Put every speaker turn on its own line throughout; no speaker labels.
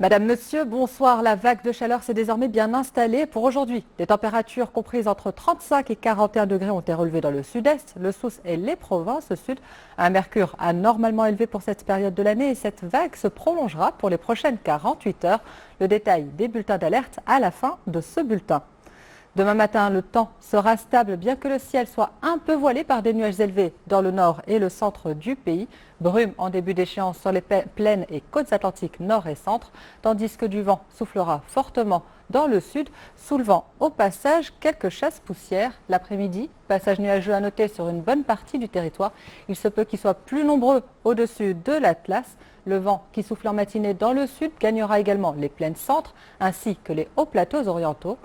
Madame, Monsieur, bonsoir. La vague de chaleur s'est désormais bien installée pour aujourd'hui. Les températures comprises entre 35 et 41 degrés ont été relevées dans le sud-est, le Souss et les provinces sud. Un mercure anormalement élevé pour cette période de l'année et cette vague se prolongera pour les prochaines 48 heures. Le détail des bulletins d'alerte à la fin de ce bulletin. Demain matin, le temps sera stable, bien que le ciel soit un peu voilé par des nuages élevés dans le nord et le centre du pays. Brume en début d'échéance sur les plaines et côtes atlantiques nord et centre, tandis que du vent soufflera fortement dans le sud, soulevant au passage quelques chasses poussières. L'après-midi, passage nuageux à noter sur une bonne partie du territoire. Il se peut qu'il soit plus nombreux au-dessus de l'Atlas. Le vent qui souffle en matinée dans le sud gagnera également les plaines centres ainsi que les hauts plateaux orientaux.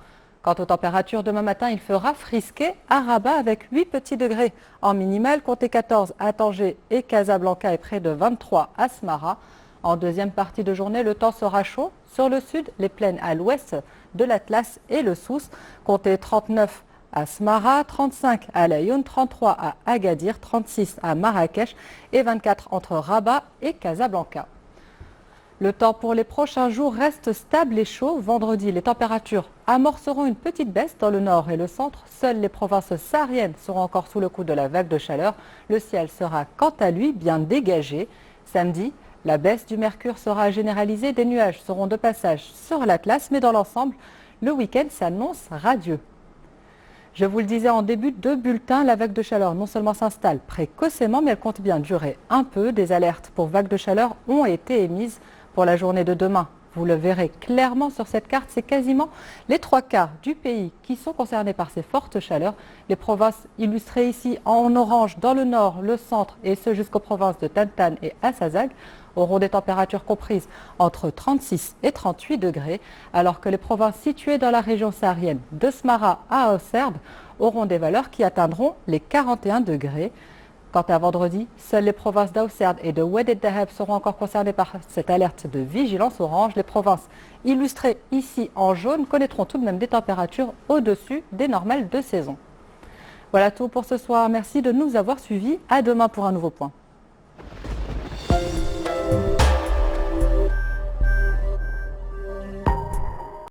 Quant aux températures, demain matin, il fera frisquer à Rabat avec 8 petits degrés en minimale, comptez 14 à Tanger et Casablanca et près de 23 à Smara. En deuxième partie de journée, le temps sera chaud sur le sud, les plaines à l'ouest de l'Atlas et le Souss, comptez 39 à Smara, 35 à Laayoune, 33 à Agadir, 36 à Marrakech et 24 entre Rabat et Casablanca. Le temps pour les prochains jours reste stable et chaud. Vendredi, les températures amorceront une petite baisse dans le nord et le centre. Seules les provinces sahariennes seront encore sous le coup de la vague de chaleur. Le ciel sera quant à lui bien dégagé. Samedi, la baisse du mercure sera généralisée. Des nuages seront de passage sur l'Atlas, mais dans l'ensemble, le week-end s'annonce radieux. Je vous le disais en début de bulletin, la vague de chaleur non seulement s'installe précocement, mais elle compte bien durer un peu. Des alertes pour vague de chaleur ont été émises pour la journée de demain. Vous le verrez clairement sur cette carte, c'est quasiment les 3/4 du pays qui sont concernés par ces fortes chaleurs. Les provinces illustrées ici en orange dans le nord, le centre et ce jusqu'aux provinces de Tantan et Assazag auront des températures comprises entre 36 et 38 degrés, alors que les provinces situées dans la région saharienne de Smara à Auxerre auront des valeurs qui atteindront les 41 degrés. Quant à vendredi, seules les provinces d'Auxerre et de Oued El Dahab seront encore concernées par cette alerte de vigilance orange. Les provinces illustrées ici en jaune connaîtront tout de même des températures au-dessus des normales de saison. Voilà tout pour ce soir. Merci de nous avoir suivis. À demain pour un nouveau point.